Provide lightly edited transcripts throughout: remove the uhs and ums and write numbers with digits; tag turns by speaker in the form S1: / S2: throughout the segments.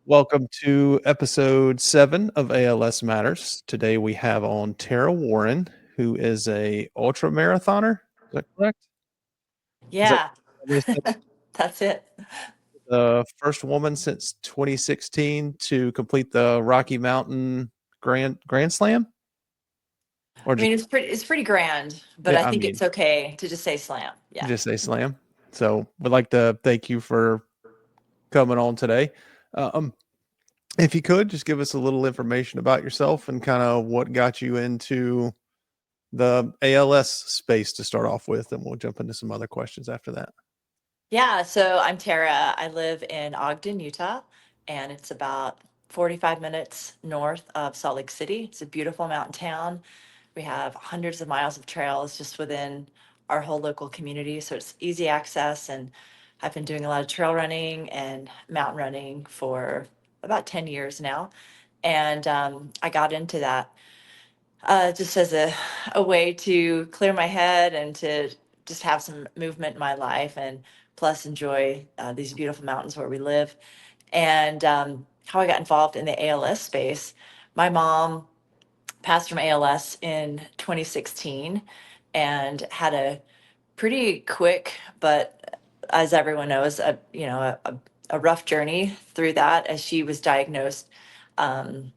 S1: Welcome to episode 7 of ALS Matters. Today we have on Tara Warren, who is a ultra marathoner. Is that correct? Is that
S2: Yeah,
S1: what I said?
S2: that's it.
S1: The first woman since 2016 to complete the Rocky Mountain Grand Slam? Or
S2: I
S1: just
S2: mean, it's pretty grand, but
S1: yeah,
S2: I
S1: I
S2: think
S1: mean,
S2: it's okay to just say slam. Yeah.
S1: just say slam. So we'd like to thank you for coming on today. Um, if you could just give us a little information about yourself and kind of what got you into the ALS space to start off with, and we'll jump into some other questions after that.
S2: Yeah, so I'm Tara. I live in Ogden, Utah, and it's about 45 minutes north of Salt Lake City. It's a beautiful mountain town. We have hundreds of miles of trails just within our whole local community, so it's easy access. And I've been doing a lot of trail running and mountain running for about 10 years now. And I got into that just as a way to clear my head and to just have some movement in my life and plus enjoy these beautiful mountains where we live. And how I got involved in the ALS space, my mom passed from ALS in 2016 and had a pretty quick, but as everyone knows, a rough journey through that as she was diagnosed. Um,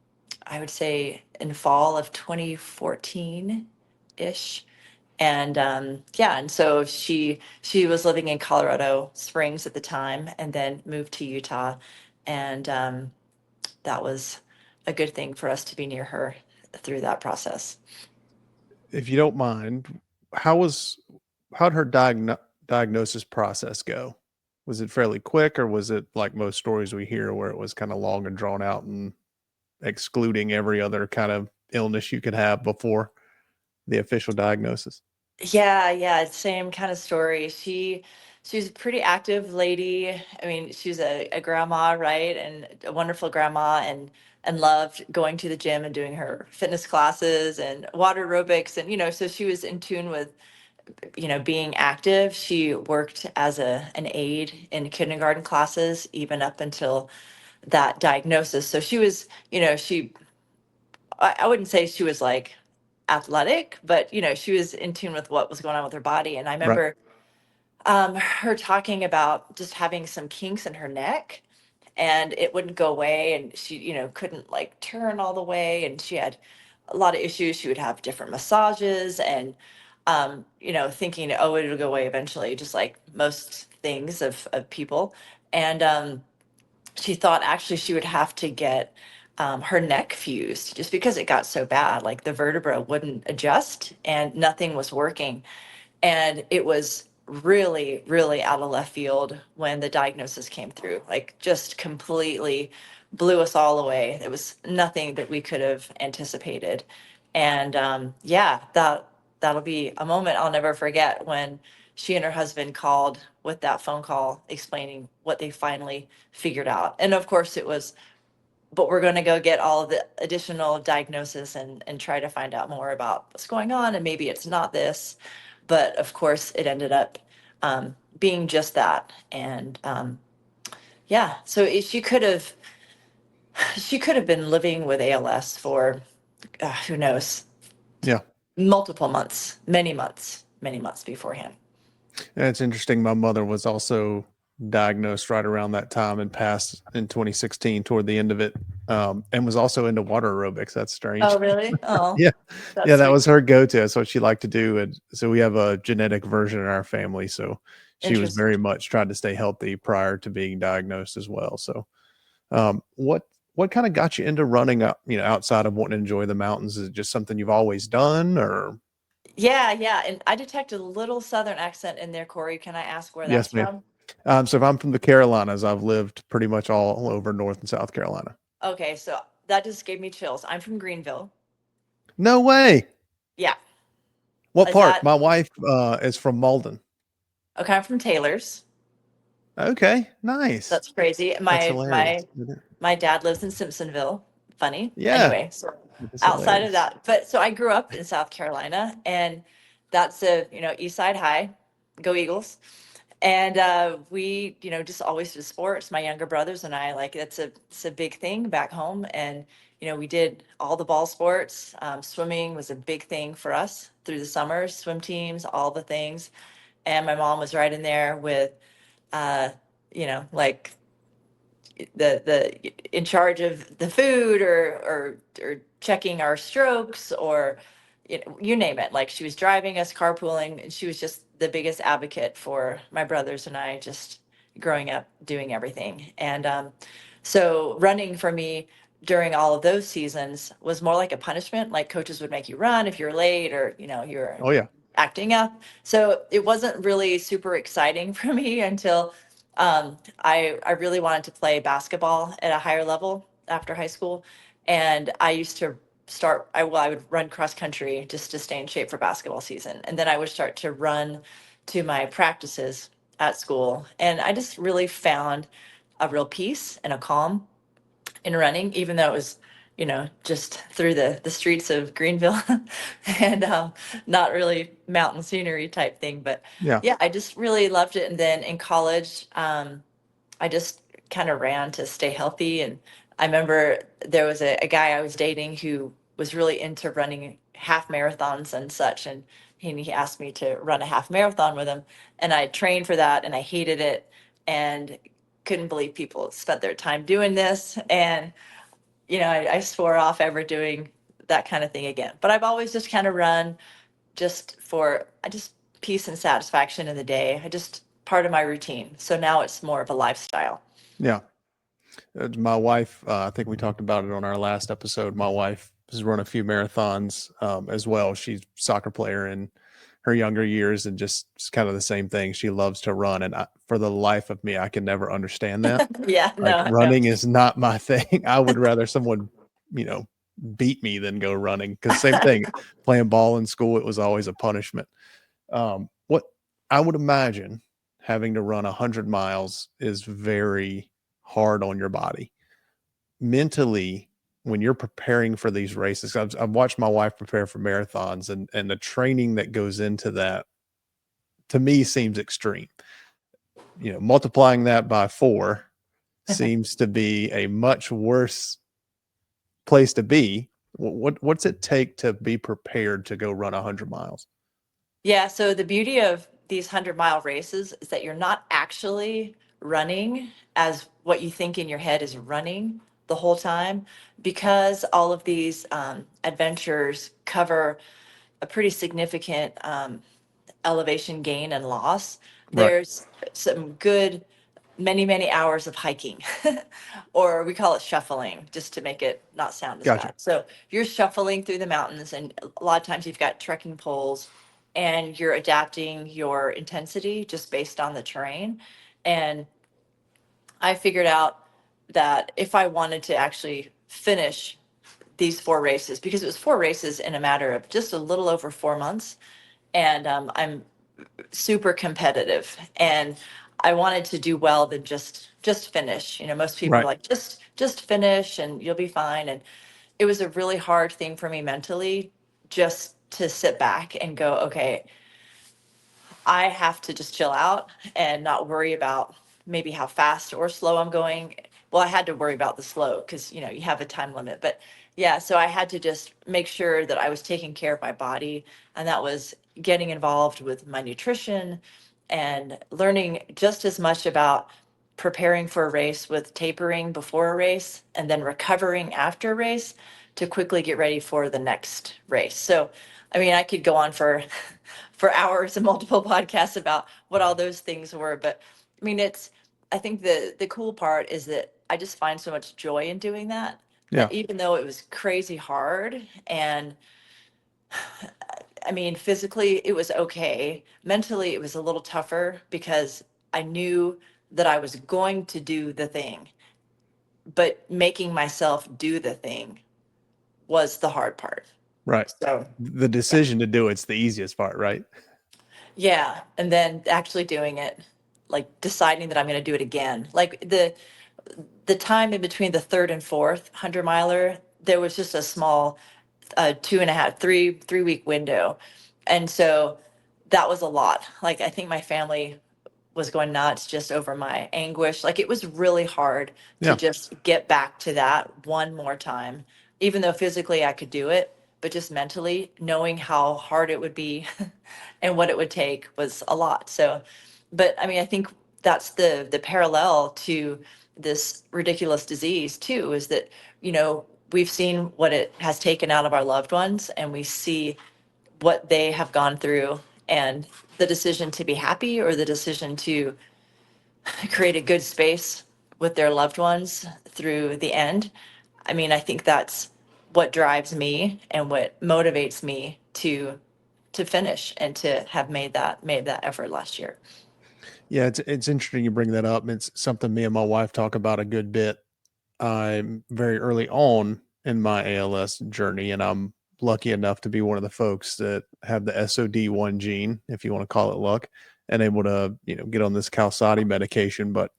S2: I would say in fall of 2014 ish. And yeah, and so she was living in Colorado Springs at the time, and then moved to Utah, and that was a good thing for us to be near her through that process.
S1: If you don't mind, how'd her diagnosis process go? Was it fairly quick, or was it like most stories we hear where it was kind of long and drawn out and excluding every other kind of illness you could have before the official diagnosis?
S2: Yeah, yeah, same kind of story. She's a pretty active lady. I mean, she's a grandma, right? And a wonderful grandma and loved going to the gym and doing her fitness classes and water aerobics and so she was in tune with, being active. She worked as an aide in kindergarten classes even up until that diagnosis. So she was, I wouldn't say she was like athletic, but she was in tune with what was going on with her body. And I
S1: Right.
S2: remember her talking about just having some kinks in her neck, and it wouldn't go away, and she couldn't like turn all the way, and she had a lot of issues. She would have different massages, and thinking, oh, it'll go away eventually, just like most things of people. And she thought actually she would have to get her neck fused just because it got so bad. Like the vertebra wouldn't adjust and nothing was working. And it was really, really out of left field when the diagnosis came through, like just completely blew us all away. It was nothing that we could have anticipated. And yeah, that'll be a moment I'll never forget when she and her husband called with that phone call explaining what they finally figured out. And of course it was, but we're going to go get all of the additional diagnosis and try to find out more about what's going on. And maybe it's not this, but of course it ended up being just that. And yeah, so she could have been living with ALS for who knows,
S1: Yeah.
S2: multiple months, many months beforehand.
S1: Yeah, it's interesting. My mother was also diagnosed right around that time and passed in 2016 toward the end of it, and was also into water aerobics. That's
S2: Oh,
S1: strange.
S2: really? Oh,
S1: Yeah. Yeah,
S2: that's
S1: that
S2: sweet.
S1: was her go-to. That's what she liked to do, and so we have a genetic version in our family, so she was
S2: Interesting.
S1: very much trying to stay healthy prior to being diagnosed as well. So, what kinda got you into running up, outside of wanting to enjoy the mountains? Is it just something you've always done, or
S2: Yeah, yeah. And I detect a little Southern accent in there, Corey. Can I ask where
S1: yes,
S2: that's
S1: ma'am.
S2: from?
S1: So if I'm from the Carolinas, I've lived pretty much all over North and South Carolina.
S2: Okay, so that just gave me chills. I'm from Greenville.
S1: No way.
S2: Yeah.
S1: What
S2: Is
S1: part?
S2: that
S1: My wife, is from Malden.
S2: okay? I'm from Taylor's.
S1: Okay, nice.
S2: That's crazy.
S1: That's
S2: My
S1: hilarious.
S2: my dad lives in Simpsonville. Funny.
S1: Yeah,
S2: Anyway, so
S1: it is
S2: outside of
S1: hilarious.
S2: that, but so I grew up in South Carolina, and that's a East Side High, go Eagles. And we, just always did sports. My younger brothers and I, like it's a big thing back home. And we did all the ball sports. Swimming was a big thing for us through the summers, swim teams, all the things. And my mom was right in there with, uh, like the in charge of the food, or checking our strokes, or you name it. Like, she was driving us, carpooling, and she was just the biggest advocate for my brothers and I, just growing up doing everything. And so running for me during all of those seasons was more like a punishment. Like, coaches would make you run if you're late, or you're
S1: Oh yeah.
S2: acting up. So it wasn't really super exciting for me until I really wanted to play basketball at a higher level after high school. And I used to I would run cross country just to stay in shape for basketball season. And then I would start to run to my practices at school. And I just really found a real peace and a calm in running, even though it was, just through the streets of Greenville, and not really mountain scenery type thing. But
S1: Yeah.
S2: yeah, I just really loved it. And then in college, I just kind of ran to stay healthy. And I remember there was a guy I was dating who was really into running half marathons and such. And he asked me to run a half marathon with him. And I trained for that, and I hated it, and couldn't believe people spent their time doing this. And, I swore off ever doing that kind of thing again. But I've always just kind of run just for I just peace and satisfaction in the day. I just part of my routine. So now it's more of a lifestyle.
S1: Yeah. My wife, I think we talked about it on our last episode. My wife has run a few marathons as well. She's a soccer player in her younger years, and just kind of the same thing. She loves to run. And for the life of me, I can never understand that.
S2: Yeah,
S1: Like,
S2: no, no.
S1: running is not my thing. I would rather someone, you know, beat me than go running. Because same thing, playing ball in school, it was always a punishment. What I would imagine, having to run 100 miles is very hard on your body mentally when you're preparing for these races. I've watched my wife prepare for marathons, and the training that goes into that to me seems extreme. Multiplying that by 4 seems to be a much worse place to be. What's it take to be prepared to go run 100 miles?
S2: Yeah, so the beauty of these 100-mile races is that you're not actually running as what you think in your head is running the whole time, because all of these adventures cover a pretty significant elevation gain and loss.
S1: Right.
S2: There's some good many, many hours of hiking, or we call it shuffling, just to make it not sound as
S1: Gotcha.
S2: bad. So you're shuffling through the mountains, and a lot of times you've got trekking poles, and you're adapting your intensity just based on the terrain. And I figured out that if I wanted to actually finish these 4 races, because it was 4 races in a matter of just a little over 4 months, and I'm super competitive, and I wanted to do well than just finish. Most people are
S1: Right.
S2: like, just finish and you'll be fine. And it was a really hard thing for me mentally, just to sit back and go, okay, I have to just chill out and not worry about maybe how fast or slow I'm going. Well, I had to worry about the slow because, you have a time limit. But yeah, so I had to just make sure that I was taking care of my body. And that was getting involved with my nutrition and learning just as much about preparing for a race with tapering before a race and then recovering after a race to quickly get ready for the next race. So, I mean, I could go on for for hours and multiple podcasts about what all those things were. But I mean, I think the cool part is that I just find so much joy in doing that,
S1: Yeah.
S2: that even though it was crazy hard, and I mean, physically it was okay, mentally it was a little tougher because I knew that I was going to do the thing, but making myself do the thing was the hard part.
S1: Right.
S2: So
S1: The
S2: yeah.
S1: decision to do it's the easiest part, right?
S2: Yeah, and then actually doing it, like deciding that I'm going to do it again. Like the time in between the third and fourth 100-miler, there was just a small 2.5, 3 week window, and so that was a lot. Like, I think my family was going nuts just over my anguish. Like it was really hard to
S1: Yeah.
S2: just get back to that one more time, even though physically I could do it, but just mentally knowing how hard it would be and what it would take was a lot. So, but I mean, I think that's the parallel to this ridiculous disease too, is that, you know, we've seen what it has taken out of our loved ones, and we see what they have gone through, and the decision to be happy or the decision to create a good space with their loved ones through the end. I mean, I think that's what drives me and what motivates me to finish and to have made that effort last year.
S1: Yeah, it's interesting you bring that up. It's something me and my wife talk about a good bit. I'm very early on in my ALS journey, and I'm lucky enough to be one of the folks that have the SOD1 gene, if you want to call it luck, and able to, get on this Qalsody medication. But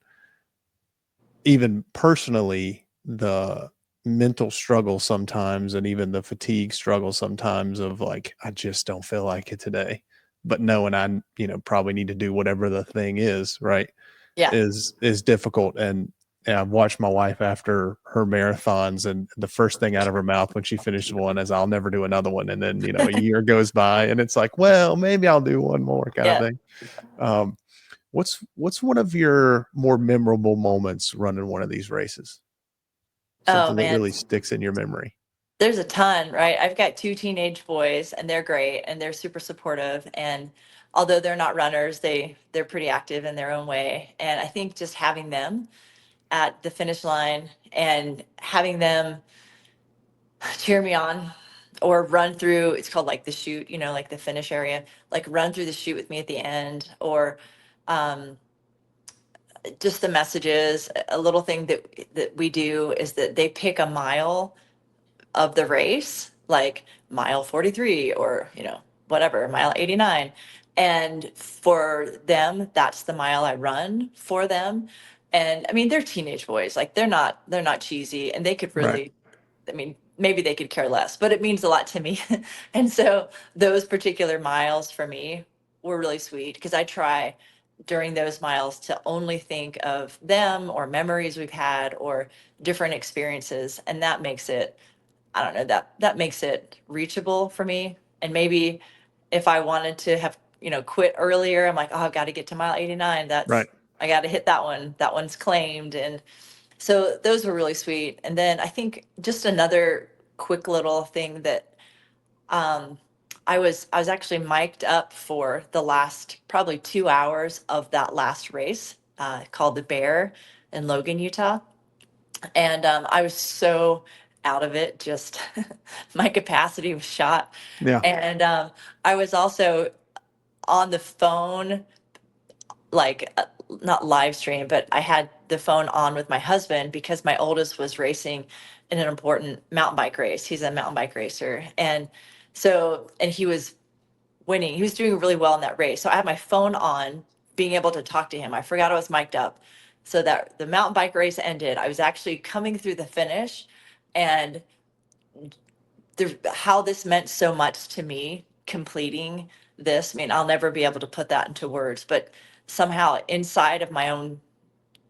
S1: even personally, the mental struggle sometimes, and even the fatigue struggle sometimes of like, I just don't feel like it today. But knowing I, probably need to do whatever the thing is, right,
S2: Yeah.
S1: is difficult. And I've watched my wife after her marathons, and the first thing out of her mouth when she finishes one is, "I'll never do another one." And then, a year goes by, and it's like, well, maybe I'll do one more kind of
S2: Yeah.
S1: thing. Um, what's one of your more memorable moments running one of these races?
S2: Oh
S1: Something that
S2: man,
S1: really sticks in your memory.
S2: there's a ton, right? I've got two teenage boys, and they're great, and they're super supportive. And although they're not runners, they're pretty active in their own way. And I think just having them at the finish line and having them cheer me on or run through, it's called like the chute, like the finish area, like run through the chute with me at the end, or um, just the messages. A little thing that we do is that they pick a mile of the race, like mile 43 or, whatever, mile 89. And for them, that's the mile I run for them. And I mean, they're teenage boys, like they're not cheesy, and they could
S1: Right.
S2: really, I mean, maybe they could care less, but it means a lot to me. And so those particular miles for me were really sweet, because I try during those miles to only think of them or memories we've had or different experiences. And that makes it, I don't know, that makes it reachable for me. And maybe if I wanted to have, quit earlier, I'm like, oh, I've got to get to mile 89.
S1: Right.
S2: I got to hit that one. That one's claimed. And so those were really sweet. And then I think just another quick little thing that um, I was actually mic'd up for the last probably 2 hours of that last race, called the Bear in Logan, Utah. And I was so out of it, just my capacity was shot.
S1: Yeah.
S2: And I was also on the phone, like not live stream, but I had the phone on with my husband because my oldest was racing in an important mountain bike race. He's a mountain bike racer. And he was winning. He was doing really well in that race. So I had my phone on, being able to talk to him. I forgot I was mic'd up. So that the mountain bike race ended, I was actually coming through the finish, and how this meant so much to me completing this. I mean, I'll never be able to put that into words, but somehow inside of my own,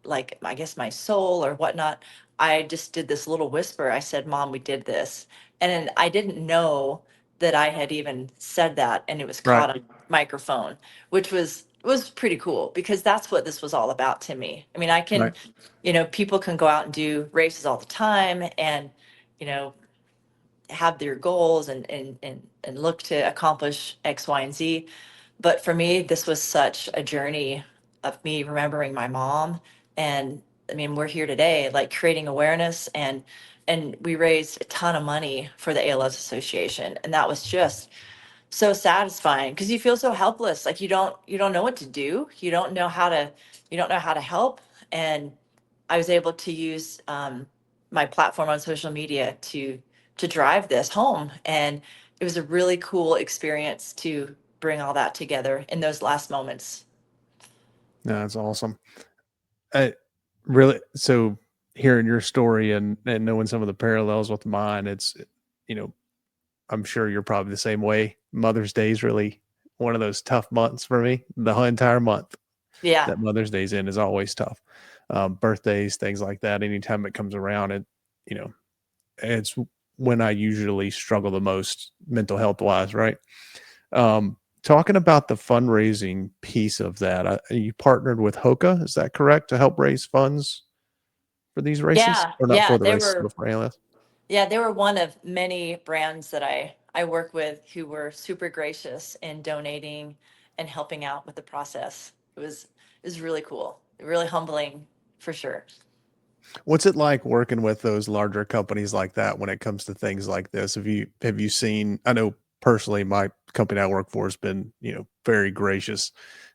S2: like, I guess my soul or whatnot, I just did this little whisper. I said, Mom, we did this. And then I didn't know that I had even said that, and it was
S1: Right.
S2: caught on microphone, which was pretty cool, because that's what this was all about to me. I mean, I
S1: Right.
S2: can, people can go out and do races all the time, and, you know, have their goals and look to accomplish X, Y, and Z. But for me, this was such a journey of me remembering my mom. And I mean, we're here today, like creating awareness, and we raised a ton of money for the ALS Association. And that was just so satisfying, because you feel so helpless. Like you don't know what to do. You don't know how to help. And I was able to use my platform on social media to drive this home. And it was a really cool experience to bring all that together in those last moments.
S1: No, that's awesome. I really, so hearing your story and knowing some of the parallels with mine, it's, you know, I'm sure you're probably the same way. Mother's Day is really one of those tough months for me, the whole entire month.
S2: Yeah.
S1: that Mother's Day's in is always tough. Birthdays, things like that. Anytime it comes around, you know, it's when I usually struggle the most mental health wise, right? Talking about the fundraising piece of that, you partnered with Hoka, is that correct, to help raise funds for these races,
S2: Yeah.
S1: or not
S2: Yeah.
S1: for the races, but for ALS?
S2: Yeah, they were one of many brands that I work with who were super gracious in donating and helping out with the process. It was really cool, really humbling for sure.
S1: What's it like working with those larger companies like that when it comes to things like this? Have you seen? I know personally, my company I work for has been, very gracious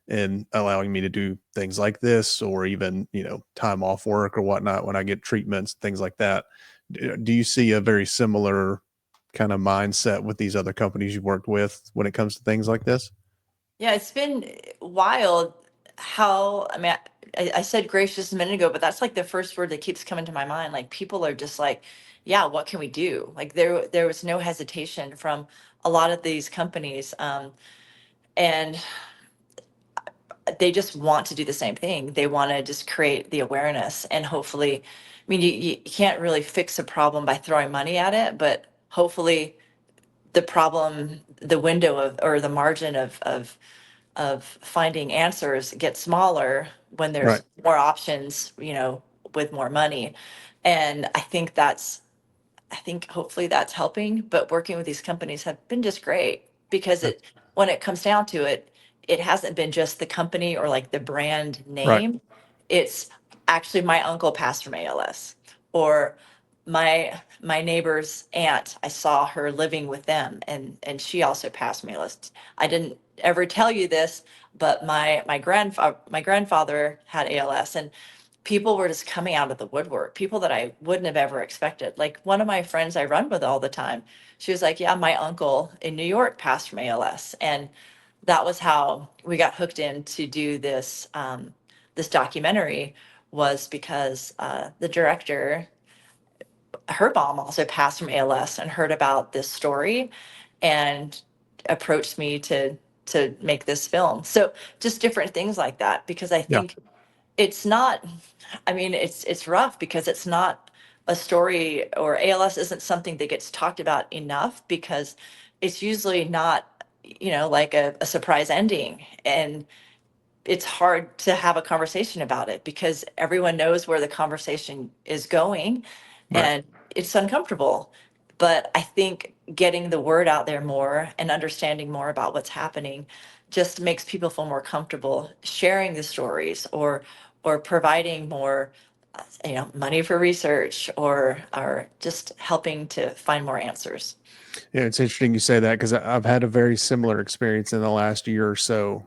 S1: in allowing me to do things like this, or even, time off work or whatnot when I get treatments, things like that. Do you see a very similar kind of mindset with these other companies you worked with when it comes to things like this?
S2: Yeah, it's been wild how, I mean, I said gracious a minute ago, but that's like the first word that keeps coming to my mind. Like people are just like, yeah, what can we do? Like there was no hesitation from a lot of these companies. And they just want to do the same thing. They want to just create the awareness and hopefully, I mean, you can't really fix a problem by throwing money at it, but hopefully the problem, the window of, or the margin of finding answers get smaller when
S1: Right.
S2: there's more options, with more money. And I think hopefully that's helping, but working with these companies have been just great because when it comes down to it, it hasn't been just the company or like the brand
S1: Right.
S2: name. It's actually my uncle passed from ALS, or my neighbor's aunt. I saw her living with them, and she also passed from ALS. I didn't ever tell you this, but my grandfather had ALS, and people were just coming out of the woodwork, people that I wouldn't have ever expected. Like one of my friends I run with all the time, she was like, yeah, my uncle in New York passed from ALS. And that was how we got hooked in to do this documentary, was because the director, her mom also passed from ALS and heard about this story and approached me to make this film. So just different things like that, because I
S1: Yeah.
S2: think it's not, I mean, it's rough because it's not a story, or ALS isn't something that gets talked about enough because it's usually not, like a surprise ending. And it's hard to have a conversation about it because everyone knows where the conversation is going,
S1: Right.
S2: and it's uncomfortable. But I think getting the word out there more and understanding more about what's happening just makes people feel more comfortable sharing the stories, or providing more money for research, or just helping to find more answers.
S1: Yeah, it's interesting you say that because I've had a very similar experience in the last year or so.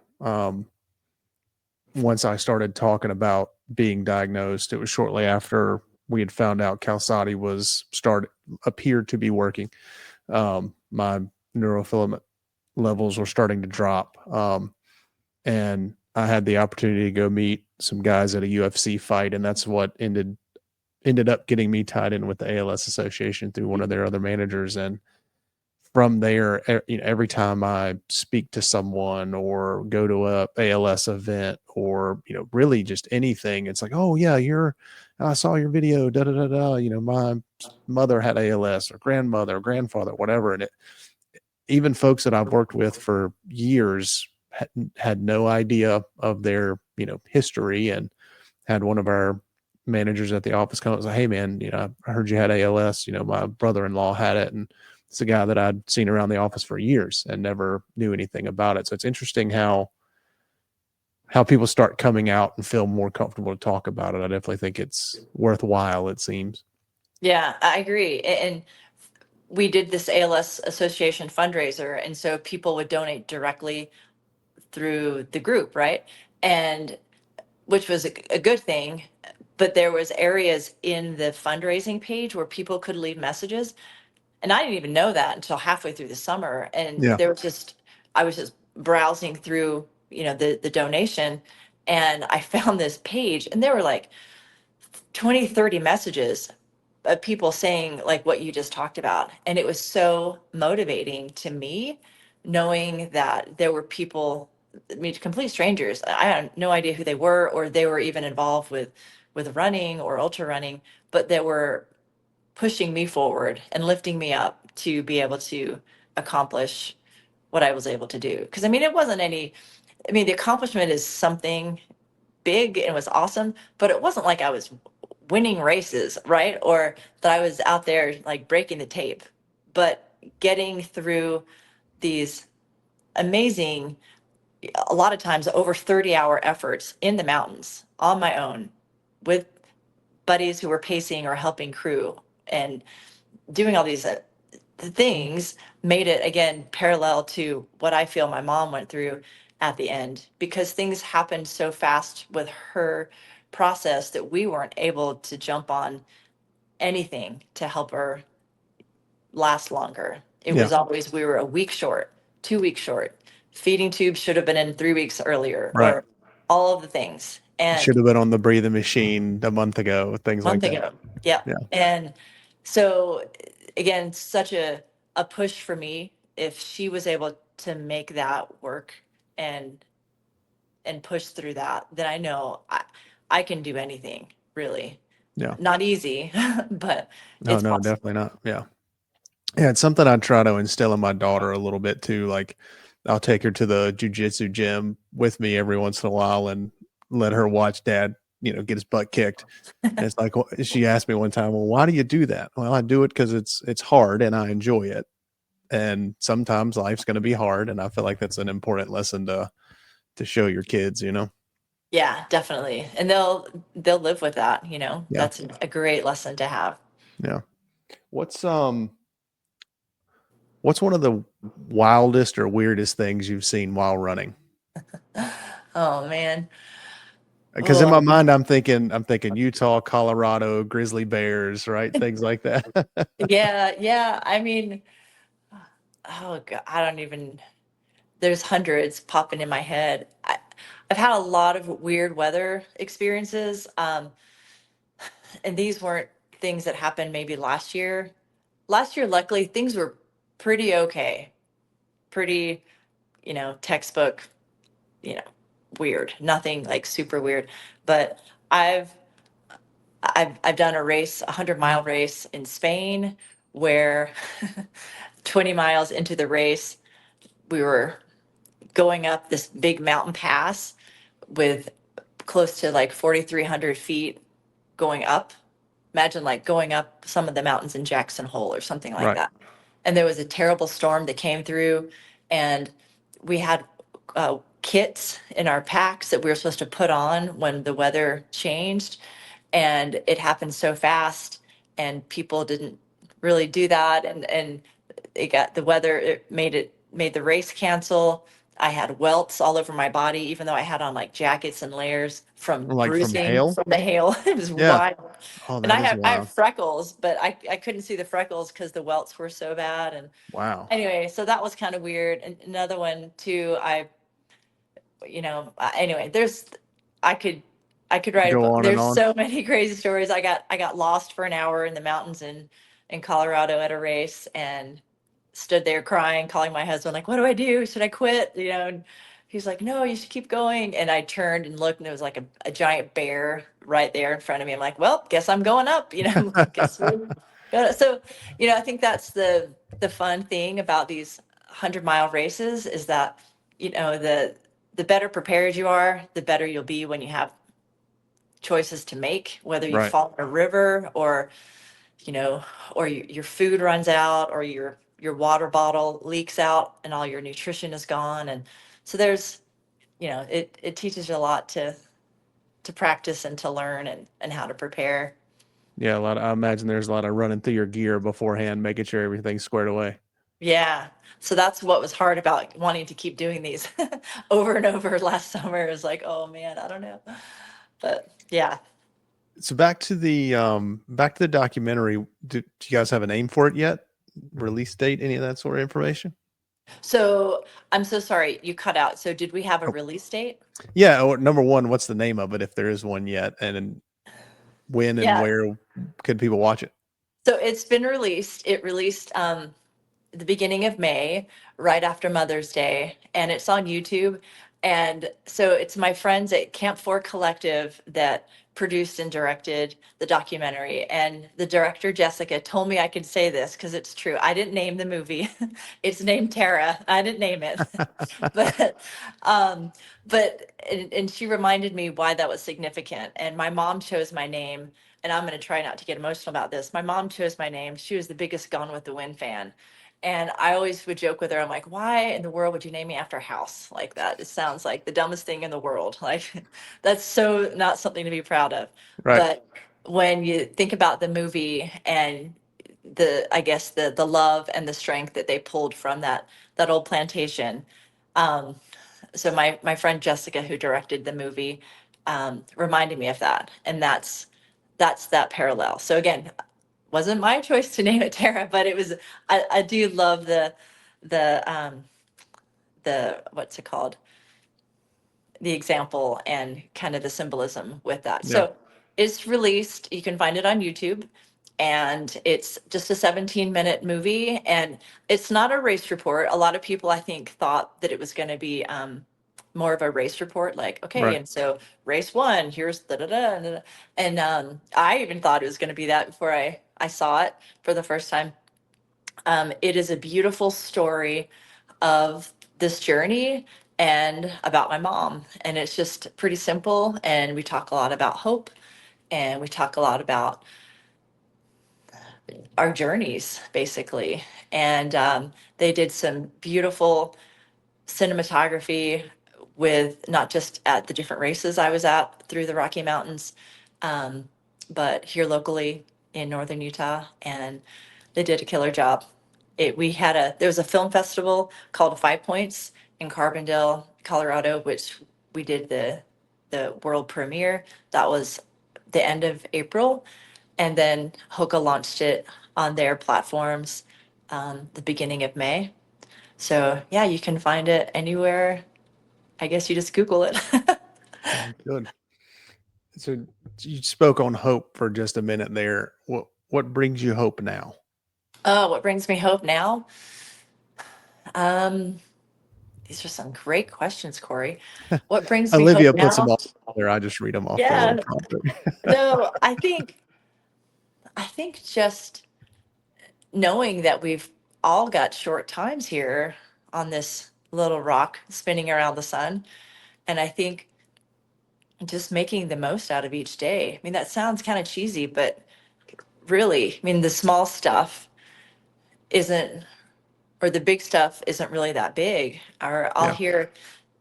S1: Once I started talking about being diagnosed, it was shortly after we had found out Qalsody appeared to be working. My neurofilament levels were starting to drop, and I had the opportunity to go meet some guys at a UFC fight, and that's what ended up getting me tied in with the ALS Association through one of their other managers. And from there, every time I speak to someone or go to a ALS event, or really just anything, it's like, oh yeah, I saw your video, da da da da. My mother had ALS, or grandmother, or grandfather, whatever. And even folks that I've worked with for years had no idea of their history, and had one of our managers at the office come up and say, hey man, I heard you had ALS. My brother-in-law had it, and it's a guy that I'd seen around the office for years and never knew anything about it. So it's interesting how people start coming out and feel more comfortable to talk about it. I definitely think it's worthwhile, it seems.
S2: Yeah, I agree. And we did this ALS Association fundraiser, and so people would donate directly through the group, right? And which was a good thing, but there was areas in the fundraising page where people could leave messages, and I didn't even know that until halfway through the summer. And
S1: Yeah.
S2: I was just browsing through, the donation, and I found this page, and there were like 20, 30 messages of people saying like what you just talked about. And it was so motivating to me, knowing that there were people I mean, complete strangers. I had no idea who they were, or they were even involved with running or ultra running, but they were pushing me forward and lifting me up to be able to accomplish what I was able to do. Because I mean, it wasn't any. I mean, the accomplishment is something big and it was awesome, but it wasn't like I was winning races, right? Or that I was out there like breaking the tape, but getting through these amazing, a lot of times over 30-hour efforts in the mountains on my own with buddies who were pacing or helping crew and doing all these things made it again parallel to what I feel my mom went through at the end, because things happened so fast with her process that we weren't able to jump on anything to help her last longer. It
S1: Yeah.
S2: was always, we were a week short, 2 weeks short. Feeding tubes should have been in 3 weeks earlier,
S1: Right.
S2: or all of the things.
S1: Should
S2: And
S1: have been on the breathing machine a month ago, things
S2: a
S1: like
S2: month
S1: that.
S2: ago, yeah.
S1: Yeah.
S2: And so again, such a push for me. If she was able to make that work and push through that, then I know I can do anything, really.
S1: Yeah.
S2: Not easy, but
S1: No,
S2: it's
S1: no,
S2: possible.
S1: definitely not. Yeah. Yeah, it's something I try to instill in my daughter a little bit too. Like, I'll take her to the jujitsu gym with me every once in a while and let her watch dad, get his butt kicked. And it's like, she asked me one time, well, why do you do that? Well, I do it because it's hard and I enjoy it. And sometimes life's going to be hard. And I feel like that's an important lesson to show your kids.
S2: Yeah, definitely. And they'll live with that, you know.
S1: Yeah.
S2: That's a great lesson to have.
S1: Yeah. What's, what's one of the wildest or weirdest things you've seen while running?
S2: Oh man.
S1: Because in my
S2: Oh,
S1: mind, I'm thinking Utah, Colorado, grizzly bears, right? Things like that.
S2: yeah, yeah. I mean, oh God, I don't even, there's hundreds popping in my head. I've had a lot of weird weather experiences, and these weren't things that happened maybe last year. Last year, luckily, things were pretty okay, pretty, textbook, you know, weird. Nothing like super weird, but I've I've done a race, 100-mile race in Spain, where 20 miles into the race, we were going up this big mountain pass with close to like 4,300 feet going up. Imagine like going up some of the mountains in Jackson Hole or something like
S1: Right.
S2: that. And there was a terrible storm that came through, and we had kits in our packs that we were supposed to put on when the weather changed. And it happened so fast, and people didn't really do that. And it got the weather, it made the race cancel. I had welts all over my body, even though I had on like jackets and layers from
S1: Like from
S2: bruising
S1: hail.
S2: from the hail. It was
S1: Yeah.
S2: wild.
S1: Oh,
S2: And
S1: that
S2: I
S1: is
S2: have I have
S1: wild.
S2: freckles, but I couldn't see the freckles because the welts were so bad. And
S1: Wow.
S2: anyway, so that was kind of weird. And another one too, anyway, I could I could write a
S1: Go
S2: book.
S1: on and
S2: There's
S1: on.
S2: so many crazy stories. I got lost for an hour in the mountains in Colorado at a race, and stood there crying, calling my husband, like, what do I do? Should I quit? And he's like, no, you should keep going. And I turned and looked, and there was like a giant bear right there in front of me. I'm like, well, guess I'm going up, guess we're gonna. So, I think that's the fun thing about these 100-mile races is that, the better prepared you are, the better you'll be when you have choices to make, whether you
S1: Right.
S2: fall in a river, or you know, or your food runs out, or your water bottle leaks out and all your nutrition is gone. And so there's, it teaches you a lot to practice and to learn and how to prepare.
S1: Yeah, I imagine there's a lot of running through your gear beforehand, making sure everything's squared away.
S2: Yeah. So that's what was hard about wanting to keep doing these over and over last summer. Is like, oh man, I don't know. But yeah.
S1: So back to the documentary. Do you guys have a name for it yet? Release date, any of that sort of information?
S2: So I'm so sorry you cut out. So did we have a
S1: Oh,
S2: release date?
S1: yeah. Or number one, what's the name of it if there is one yet, and when and
S2: Yeah.
S1: where could people watch it?
S2: So it's been released. It released the beginning of May, right after Mother's Day, and it's on YouTube. And so it's my friends at Camp 4 Collective that produced and directed the documentary. And the director, Jessica, told me I could say this because it's true. I didn't name the movie. It's named Tara. I didn't name it. But um and she reminded me why that was significant. And my mom chose my name, and I'm going to try not to get emotional about this. My mom chose my name. She was the biggest Gone with the Wind fan. And I always would joke with her. I'm like, why in the world would you name me after a house like that? It sounds like the dumbest thing in the world. Like, that's so not something to be proud of.
S1: Right.
S2: But when you think about the movie and I guess the love and the strength that they pulled from that old plantation. Um, so my friend Jessica, who directed the movie, reminded me of that, and that's that parallel. So again, wasn't my choice to name it Tara, but it was. I do love the the what's it called, the example and kind of the symbolism with that.
S1: Yeah.
S2: So it's released. You can find it on YouTube, and it's just a 17-minute movie. And it's not a race report. A lot of people, I think, thought that it was going to be more of a race report, like, okay,
S1: Right.
S2: and so race one, here's da da da, da, da. And I even thought it was going to be that before I saw it for the first time. It is a beautiful story of this journey and about my mom. And it's just pretty simple. And we talk a lot about hope, and we talk a lot about our journeys, basically. And they did some beautiful cinematography with not just at the different races I was at through the Rocky Mountains, um, but here locally in northern Utah, and they did a killer job. There was a film festival called Five Points in Carbondale, Colorado, which we did the world premiere. That was the end of April, and then Hoka launched it on their platforms the beginning of May. So yeah, you can find it anywhere. I guess you just Google it.
S1: Good. So you spoke on hope for just a minute there. What brings you hope now?
S2: Oh, what brings me hope now? Um, these are some great questions, Corey. What brings me hope
S1: Olivia puts them
S2: now?
S1: all there. I just read them off the little
S2: Yeah,
S1: prompter.
S2: no, I think just knowing that we've all got short times here on this little rock spinning around the sun. And I think just making the most out of each day. I mean, that sounds kind of cheesy, but really, I mean, the small stuff isn't, or the big stuff isn't really that big. Or I'll
S1: Yeah.
S2: hear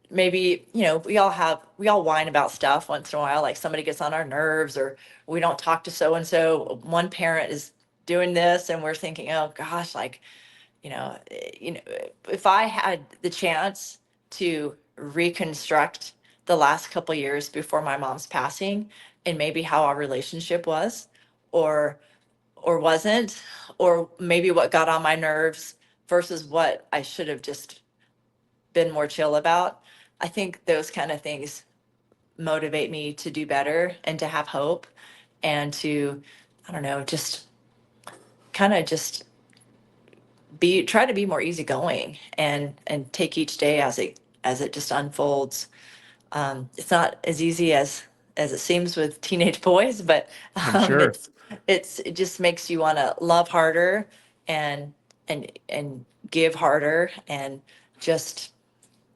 S2: maybe, we all whine about stuff once in a while, like somebody gets on our nerves, or we don't talk to so and so. One parent is doing this, and we're thinking, oh gosh, like, if I had the chance to reconstruct the last couple years before my mom's passing, and maybe how our relationship was, or wasn't, or maybe what got on my nerves versus what I should have just been more chill about, I think those kind of things motivate me to do better and to have hope, and to, I don't know, just kind of just try to be more easygoing, and take each day as it just unfolds. It's not as easy as it seems with teenage boys, but
S1: I'm sure.
S2: it just makes you want to love harder, and and give harder, and just,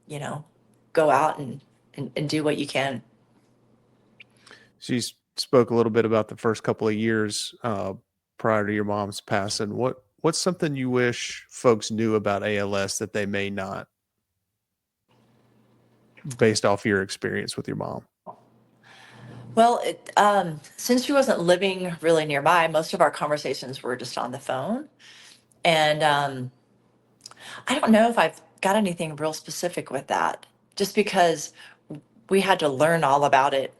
S2: you know go out and do what you can.
S1: She spoke a little bit about the first couple of years prior to your mom's passing. What's something you wish folks knew about ALS that they may not, based off your experience with your mom?
S2: Well, since she wasn't living really nearby, most of our conversations were just on the phone. And I don't know if I've got anything real specific with that, just because we had to learn all about it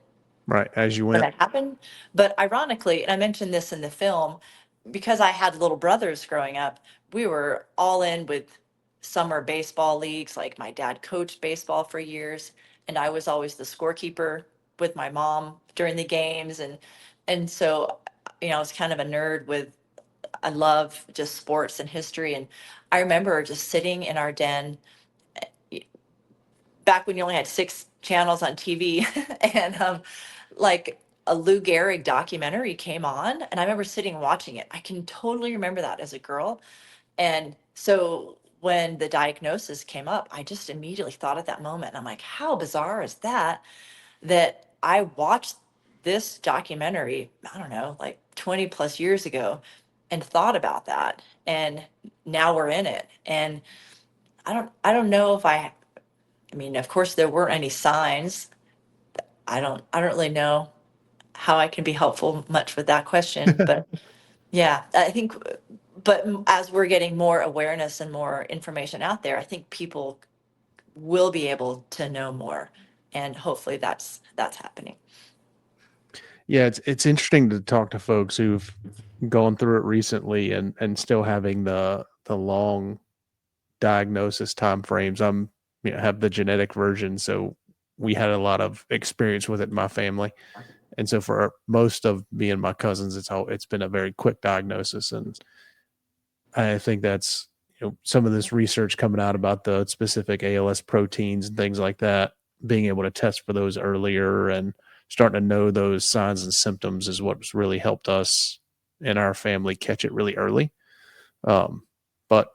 S1: Right. As you
S2: when
S1: went.
S2: it happened. But ironically, and I mentioned this in the film, because I had little brothers growing up, we were all in with summer baseball leagues. Like, my dad coached baseball for years, and I was always the scorekeeper with my mom during the games. And so, I was kind of a nerd with, I love just sports and history. And I remember just sitting in our den, back when you only had 6 channels on TV, and like a Lou Gehrig documentary came on, and I remember sitting and watching it. I can totally remember that as a girl. And so when the diagnosis came up, I just immediately thought at that moment, I'm like, how bizarre is that? That I watched this documentary, I don't know, like 20 plus years ago, and thought about that. And now we're in it. And I don't know if I mean, of course there weren't any signs. I don't really know how I can be helpful much with that question, but yeah, I think, but as we're getting more awareness and more information out there, I think people will be able to know more, and hopefully that's happening.
S1: Yeah, it's interesting to talk to folks who've gone through it recently and still having the long diagnosis time frames. I'm have the genetic version, so we had a lot of experience with it in my family. And so for most of me and my cousins, it's been a very quick diagnosis. And I think that's some of this research coming out about the specific ALS proteins and things like that, being able to test for those earlier and starting to know those signs and symptoms is what's really helped us in our family catch it really early. But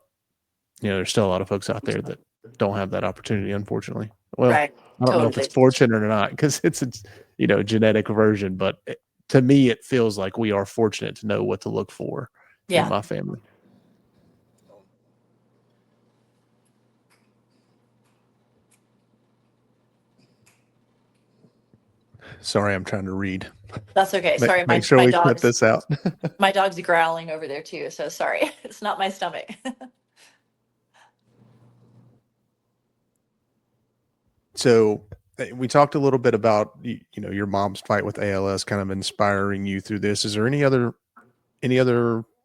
S1: there's still a lot of folks out there that don't have that opportunity, unfortunately. Well,
S2: Right.
S1: I don't know if it's
S2: Totally.
S1: fortunate or not because it's genetic version, but to me, it feels like we are fortunate to know what to look for in
S2: Yeah.
S1: my family. Sorry, I'm trying to read.
S2: That's okay. Sorry,
S1: Make sure
S2: my
S1: we clip
S2: dog's
S1: this out.
S2: my dog's growling over there too, so sorry. It's not my stomach.
S1: So we talked a little bit about your mom's fight with ALS kind of inspiring you through this. Is there any other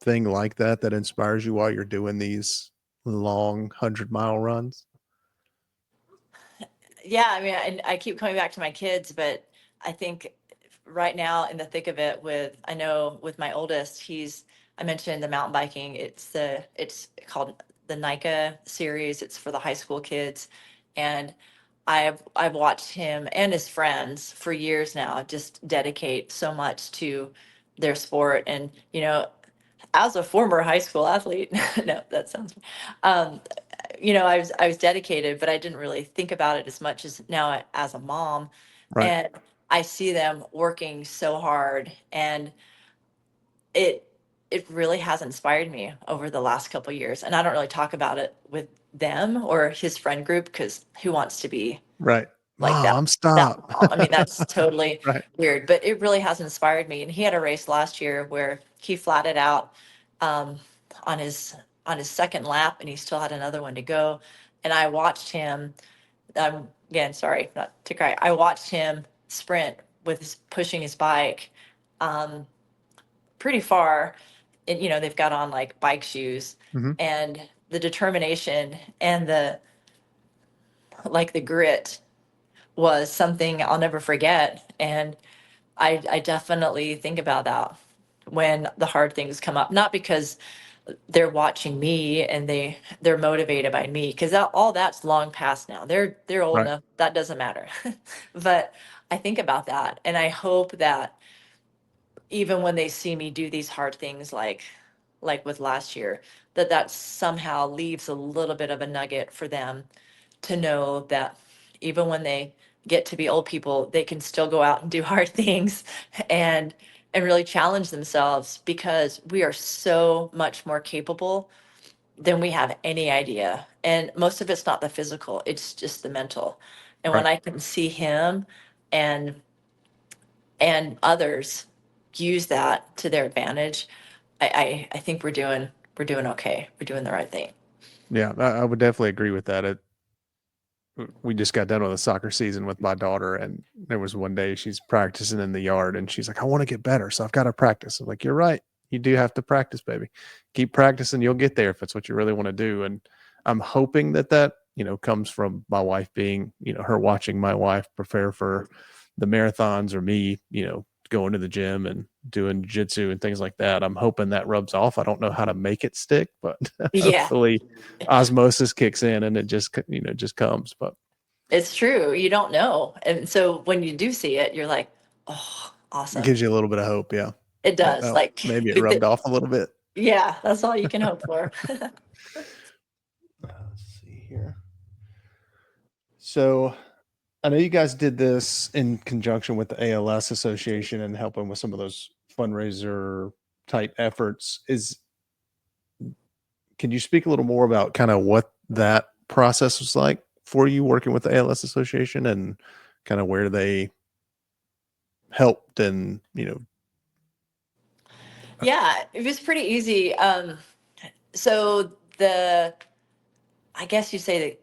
S1: thing like that inspires you while you're doing these long 100-mile runs?
S2: Yeah, I mean, I keep coming back to my kids, but I think right now in the thick of it I know with my oldest, I mentioned the mountain biking. It's called the NICA series. It's for the high school kids. And I've watched him and his friends for years now just dedicate so much to their sport. And, as a former high school athlete, no, that sounds, um, I was dedicated, but I didn't really think about it as much as now as a mom.
S1: Right.
S2: And I see them working so hard, and it it really has inspired me over the last couple years. And I don't really talk about it with them or his friend group because who wants to be
S1: Right.
S2: like that
S1: Mom,
S2: that
S1: stop.
S2: mom? I mean, that's totally
S1: Right.
S2: weird, but it really has inspired me. And he had a race last year where he flatted out um, on his second lap, and he still had another one to go. And I watched him. Again, sorry, not to cry. I watched him sprint with pushing his bike um, pretty far. And they've got on like bike shoes,
S1: Hmm.
S2: and the determination and the grit was something I'll never forget. And I definitely think about that when the hard things come up, not because they're watching me and they're motivated by me, because all that's long past now. They're old
S1: Right.
S2: enough, that doesn't matter. But I think about that, and I hope that even when they see me do these hard things, like with last year, that somehow leaves a little bit of a nugget for them to know that even when they get to be old people, they can still go out and do hard things and really challenge themselves, because we are so much more capable than we have any idea. And most of it's not the physical, it's just the mental. And when
S1: Right.
S2: I can see him and others use that to their advantage, I think we're doing okay. We're doing the right thing.
S1: Yeah, I would definitely agree with that. We just got done with a soccer season with my daughter, and there was one day she's practicing in the yard, and she's like, "I want to get better, so I've got to practice." I'm like, "You're right. You do have to practice, baby. Keep practicing. You'll get there if it's what you really want to do." And I'm hoping that comes from my wife being, her watching my wife prepare for the marathons, or me, going to the gym and doing jiu-jitsu and things like that. I'm hoping that rubs off. I don't know how to make it stick, but
S2: Yeah.
S1: hopefully osmosis kicks in and it just comes. But
S2: It's true. You don't know. And so when you do see it, you're like, oh,
S1: It
S2: awesome.
S1: gives you a little bit of hope. Yeah.
S2: It
S1: That,
S2: does.
S1: oh,
S2: Like,
S1: maybe it rubbed off a little bit.
S2: yeah, that's all you can hope for.
S1: Let's see here. So I know you guys did this in conjunction with the ALS Association and helping with some of those fundraiser type efforts. Can you speak a little more about kind of what that process was like for you working with the ALS Association and kind of where they helped and,
S2: Yeah, it was pretty easy. So the I guess you say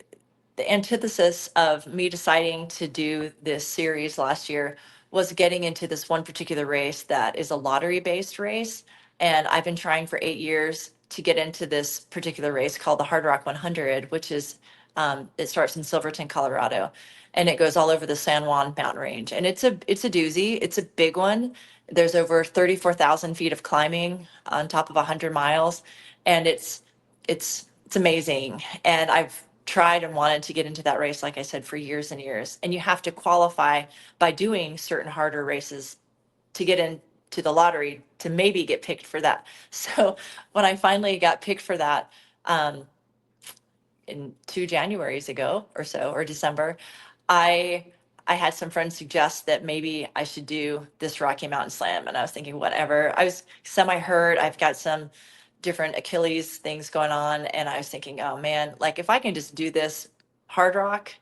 S2: the antithesis of me deciding to do this series last year was getting into this one particular race that is a lottery based race. And I've been trying for 8 years to get into this particular race called the Hard Rock 100, which is, it starts in Silverton, Colorado, and it goes all over the San Juan mountain range. And it's a doozy. It's a big one. There's over 34,000 feet of climbing on top of 100 miles. And it's amazing. And I've tried and wanted to get into that race, like I said, for years and years. And you have to qualify by doing certain harder races to get into the lottery to maybe get picked for that. So when I finally got picked for that, um, in 2 Januaries ago or so, or December, I I had some friends suggest that maybe I should do this Rocky Mountain Slam, and I was thinking, whatever. I was semi hurt. I've got some different Achilles things going on, and I was thinking, oh man, like if I can just do this hard rock,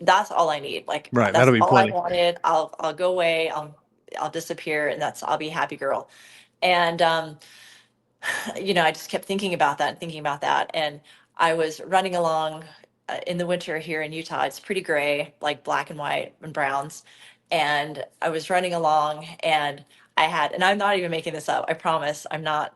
S2: that's all I need. Like
S1: right.
S2: that's
S1: That'll be
S2: all I
S1: plenty.
S2: wanted. I'll go away. I'll disappear, and I'll be a happy girl. And I just kept thinking about that and thinking about that. And I was running along in the winter here in Utah. It's pretty gray, like black and white and browns. And I was running along and and I'm not even making this up. I promise I'm not.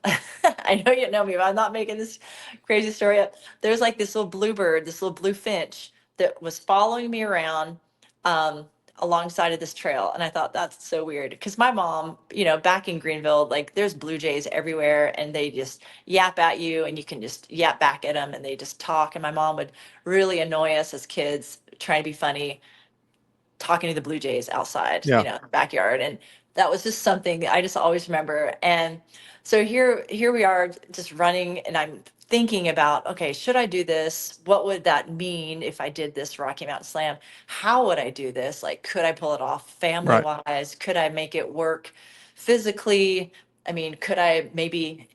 S2: I know you know me, but I'm not making this crazy story up. There's like this little bluebird, this little blue finch that was following me around um, alongside of this trail. And I thought that's so weird because my mom, back in Greenville, like there's blue jays everywhere and they just yap at you and you can just yap back at them and they just talk. And my mom would really annoy us as kids trying to be funny talking to the blue jays outside,
S1: Yeah.
S2: backyard. And that was just something that I just always remember. And so here we are just running and I'm thinking about, okay, should I do this? What would that mean if I did this Rocky Mountain Slam? How would I do this? Like, could I pull it off family
S1: Right.
S2: wise? Could I make it work physically? I mean, could I maybe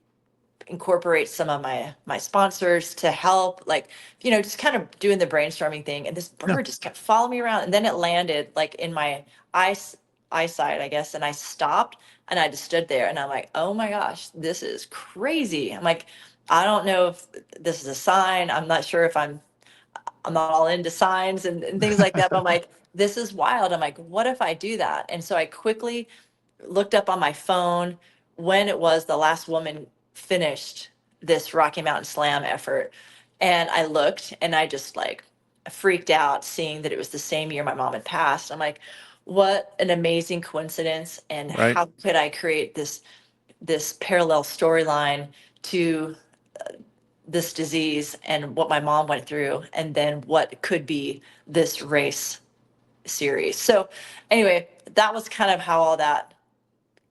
S2: incorporate some of my sponsors to help, like, just kind of doing the brainstorming thing. And this
S1: Yeah.
S2: bird just kept following me around and then it landed like in my eyes eyesight, I guess, and I stopped and I just stood there and I'm like, oh my gosh, this is crazy. I'm like, I don't know if this is a sign. I'm not sure if I'm not all into signs and things like that, but I'm like, this is wild. I'm like, what if I do that? And so I quickly looked up on my phone when it was the last woman finished this Rocky Mountain Slam effort. And I looked and I just like freaked out seeing that it was the same year my mom had passed. I'm like, what an amazing coincidence. And
S1: Right.
S2: how could I create this parallel storyline to this disease and what my mom went through and then what could be this race series. So anyway, that was kind of how all that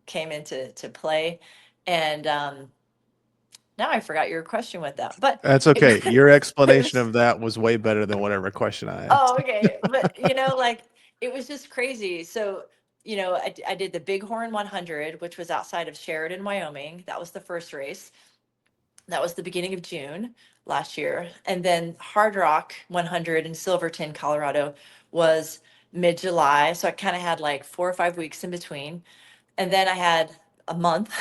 S2: came into play. And now I forgot your question with that, but
S1: That's
S2: it,
S1: okay. Your
S2: it
S1: explanation
S2: was,
S1: of that was way better than whatever question I
S2: oh,
S1: asked.
S2: okay. But like it was just crazy. So, I did the Bighorn 100, which was outside of Sheridan, Wyoming. That was the first race. That was the beginning of June last year. And then Hard Rock 100 in Silverton, Colorado was mid July. So I kind of had like 4 or 5 weeks in between. And then I had a month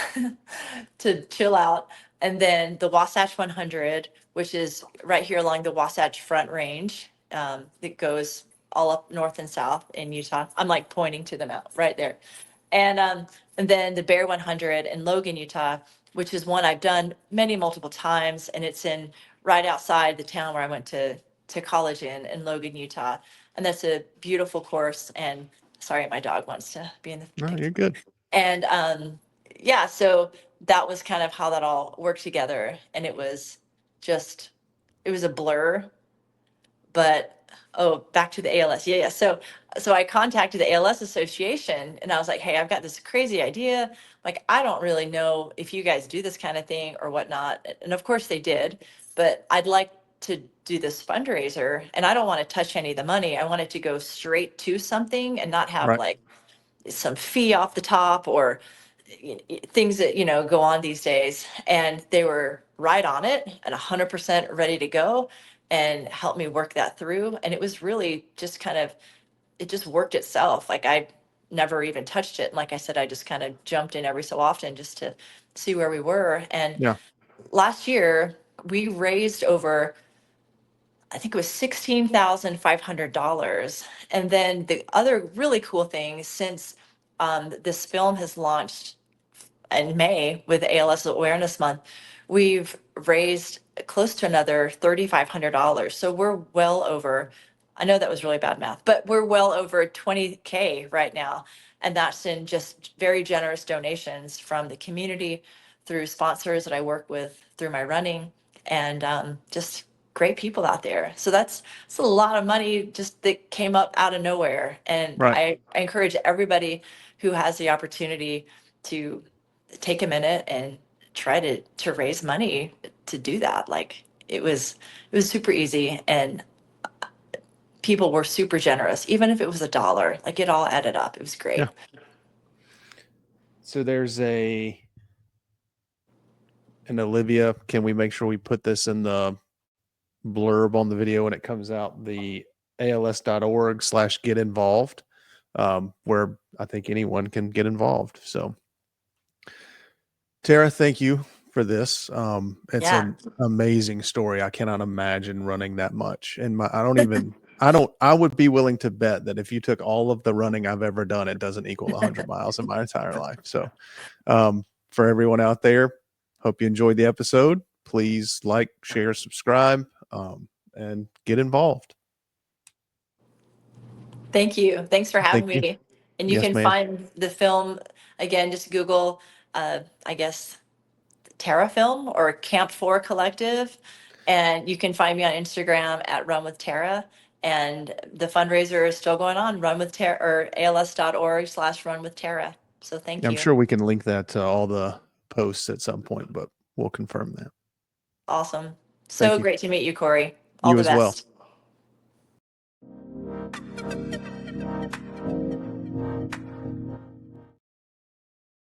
S2: to chill out. And then the Wasatch 100, which is right here along the Wasatch Front Range, that goes all up north and south in Utah. I'm like pointing to the map right there. And then the Bear 100 in Logan, Utah, which is one I've done many multiple times, and it's in right outside the town where I went to college in Logan, Utah. And that's a beautiful course. And sorry, my dog wants to be in the
S1: No,
S2: picture.
S1: you're good.
S2: And yeah, so that was kind of how that all worked together. And it was just, it was a blur, but Oh, back to the ALS. Yeah, yeah. So I contacted the ALS Association and I was like, hey, I've got this crazy idea. Like, I don't really know if you guys do this kind of thing or whatnot. And of course they did, but I'd like to do this fundraiser and I don't want to touch any of the money. I want it to go straight to something and not have
S1: Right.
S2: like some fee off the top or things that go on these days. And they were right on it and 100% ready to go and helped me work that through. And it was really just kind of, it just worked itself. Like I never even touched it. And like I said, I just kind of jumped in every so often just to see where we were. And
S1: Yeah.
S2: last year we raised over, I think it was $16,500. And then the other really cool thing, since this film has launched in May with ALS Awareness Month, we've raised close to another $3,500. So we're well over, I know that was really bad math, but we're well over 20K right now. And that's in just very generous donations from the community, through sponsors that I work with through my running, and just great people out there. So that's a lot of money just that came up out of nowhere. And
S1: Right.
S2: I encourage everybody who has the opportunity to take a minute and try to raise money to do that. Like it was super easy and people were super generous. Even if it was $1, like it all added up. It was
S1: Yeah.
S2: great.
S1: So there's and Olivia, can we make sure we put this in the blurb on the video when it comes out? The als.org/get involved, where I think anyone can get involved. So Tara, thank you for this. It's
S2: Yeah.
S1: an amazing story. I cannot imagine running that much. And I would be willing to bet that if you took all of the running I've ever done, it doesn't equal 100 miles in my entire life. So, for everyone out there, hope you enjoyed the episode. Please like, share, subscribe, and get involved.
S2: Thank you. Thanks for having
S1: Thank you.
S2: me. And you
S1: Yes,
S2: can
S1: ma'am.
S2: find the film again, just Google, I guess, Terra Film or Camp 4 Collective. And you can find me on Instagram at Run with Tara. And the fundraiser is still going on, Run with Tara or als.org/Run with Tara. So thank
S1: I'm
S2: you.
S1: sure we can link that to all the posts at some point, but we'll confirm that.
S2: Awesome.
S1: Thank
S2: So
S1: you.
S2: great to meet you, Cory. All
S1: You
S2: the
S1: as well.
S2: best.